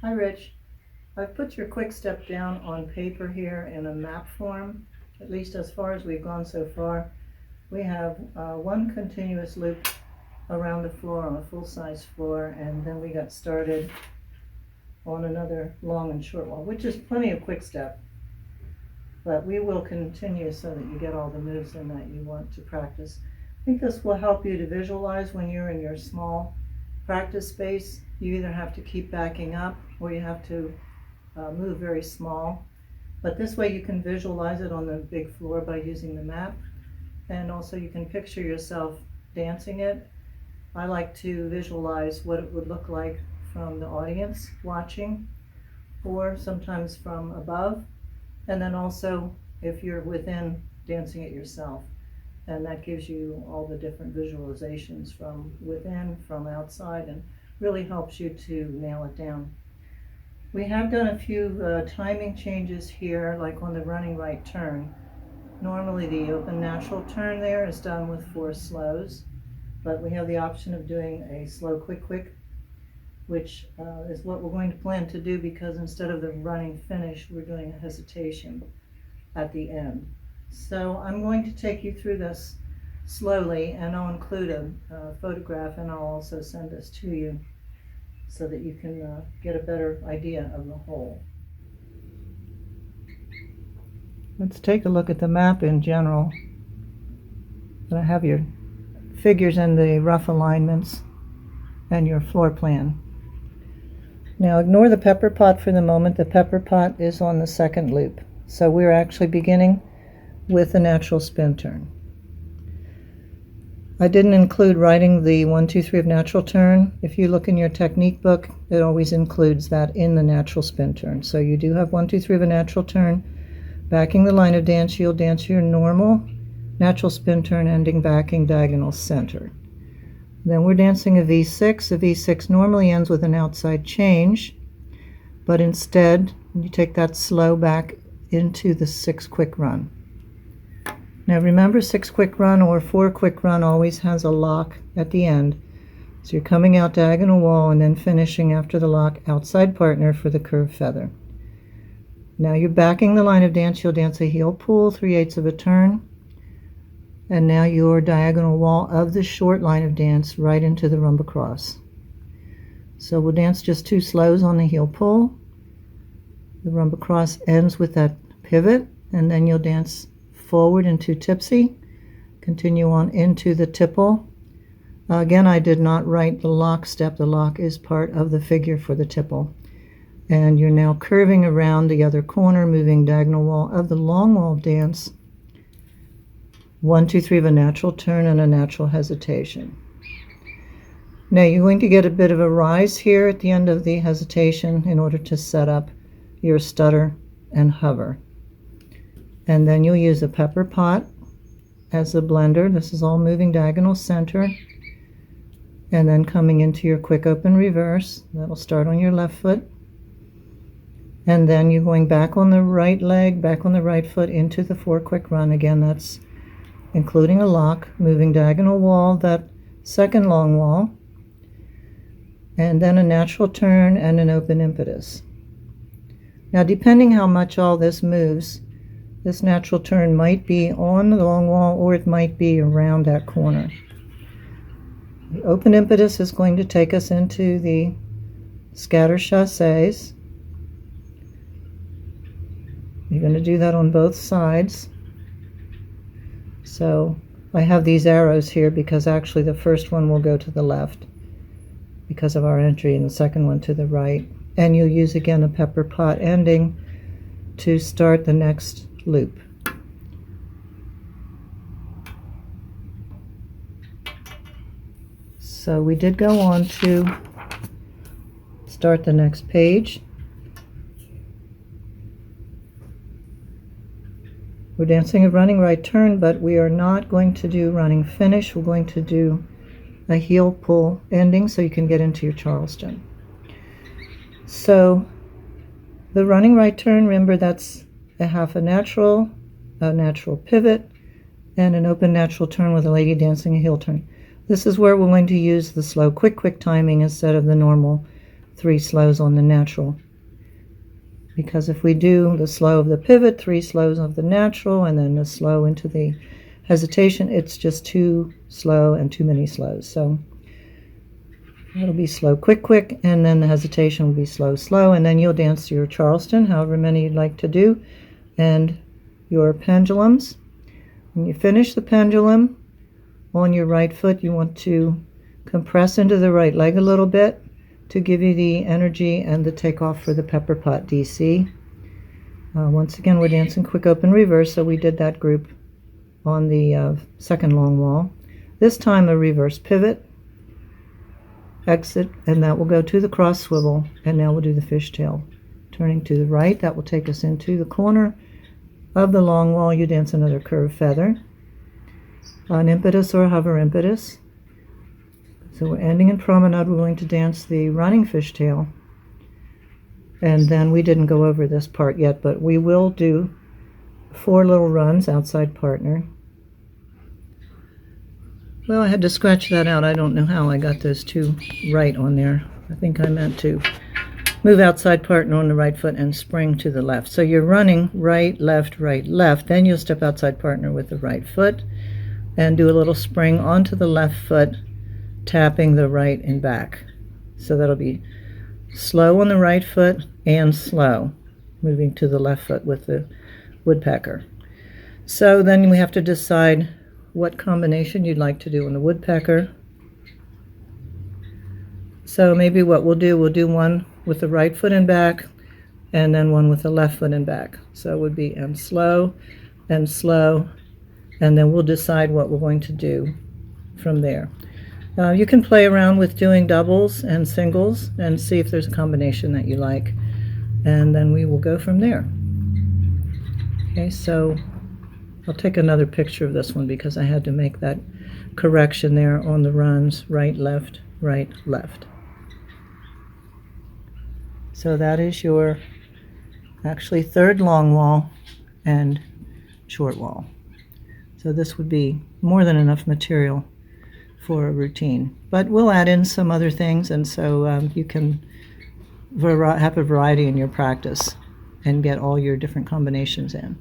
Hi Rich, I've put your quick step down on paper here in a map form, at least as far as we've gone so far. We have one continuous loop around the floor on a full-size floor, and then we got started on another long and short wall, which is plenty of quick step. But we will continue so that you get all the moves in that you want to practice. I think this will help you to visualize when you're in your small practice space. You either have to keep backing up or you have to move very small. But this way you can visualize it on the big floor by using the map. And also you can picture yourself dancing it. I like to visualize what it would look like from the audience watching, or sometimes from above. And then also if you're within, dancing it yourself. And that gives you all the different visualizations from within, from outside, and really helps you to nail it down. We have done a few timing changes here, like on the running right turn. Normally the open natural turn there is done with 4 slows, but we have the option of doing a slow quick, which is what we're going to plan to do, because instead of the running finish, we're doing a hesitation at the end. So I'm going to take you through this slowly, and I'll include a photograph, and I'll also send this to you so that you can get a better idea of the whole. Let's take a look at the map in general. I have your figures and the rough alignments and your floor plan. Now ignore the pepper pot for the moment. The pepper pot is on the second loop. So we're actually beginning with the natural spin turn. I didn't include writing the 1, 2, 3 of natural turn. If you look in your technique book, it always includes that in the natural spin turn. So you do have 1, 2, 3 of a natural turn. Backing the line of dance, you'll dance your normal natural spin turn, ending backing diagonal center. Then we're dancing a V6. A V6 normally ends with an outside change, but instead you take that slow back into the 6 quick run. Now remember, 6 quick run or 4 quick run always has a lock at the end. So you're coming out diagonal wall and then finishing after the lock outside partner for the curved feather. Now you're backing the line of dance. You'll dance a heel pull, 3/8 of a turn. And now your diagonal wall of the short line of dance right into the rumba cross. So we'll dance just 2 slows on the heel pull. The rumba cross ends with that pivot, and then you'll dance forward into tipsy, continue on into the tipple. Again, I did not write the lock step. The lock is part of the figure for the tipple. And you're now curving around the other corner, moving diagonal wall of the long wall dance. 1, 2, 3 of a natural turn and a natural hesitation. Now you're going to get a bit of a rise here at the end of the hesitation in order to set up your stutter and hover. And then you'll use a pepper pot as a blender. This is all moving diagonal center. And then coming into your quick open reverse. That'll start on your left foot. And then you're going back on the right leg, back on the right foot into the 4 quick run. Again, that's including a lock, moving diagonal wall, that second long wall, and then a natural turn and an open impetus. Now depending how much all this moves, this natural turn might be on the long wall or it might be around that corner. The open impetus is going to take us into the scatter chassés. You're going to do that on both sides. So I have these arrows here because actually the first one will go to the left because of our entry, and the second one to the right. And you'll use again a pepper pot ending to start the next loop. So we did go on to start the next page. We're dancing a running right turn, but we are not going to do running finish. We're going to do a heel pull ending so you can get into your Charleston. So the running right turn, remember that's a half a natural pivot, and an open natural turn with a lady dancing a heel turn. This is where we're going to use the slow quick timing instead of the normal 3 slows on the natural. Because if we do the slow of the pivot, 3 slows of the natural, and then the slow into the hesitation, it's just too slow and too many slows. So it'll be slow, quick, quick, and then the hesitation will be slow, slow, and then you'll dance your Charleston, however many you'd like to do, and your pendulums. When you finish the pendulum on your right foot, you want to compress into the right leg a little bit to give you the energy and the takeoff for the pepper pot DC. Once again, we're dancing quick open reverse, so we did that group on the second long wall. This time a reverse pivot, exit, and that will go to the cross swivel, and now we'll do the fishtail. Turning to the right, that will take us into the corner of the long wall. You dance another curved feather, an impetus or a hover impetus. So we're ending in promenade. We're going to dance the running fishtail, and then we didn't go over this part yet, but we will do 4 little runs outside partner. Well, I had to scratch that out. I don't know how I got those 2 right on there. I think I meant to move outside partner on the right foot and spring to the left. So you're running right, left, then you'll step outside partner with the right foot and do a little spring onto the left foot, tapping the right and back. So that'll be slow on the right foot and slow, moving to the left foot with the woodpecker. So then we have to decide what combination you'd like to do in the woodpecker. So maybe what we'll do one with the right foot and back, and then one with the left foot and back. So it would be and slow, and then we'll decide what we're going to do from there. You can play around with doing doubles and singles and see if there's a combination that you like, and then we will go from there. Okay, so I'll take another picture of this one because I had to make that correction there on the runs, right, left, right, left. So that is your actually third long wall and short wall. So this would be more than enough material for a routine, but we'll add in some other things, and so you can have a variety in your practice and get all your different combinations in.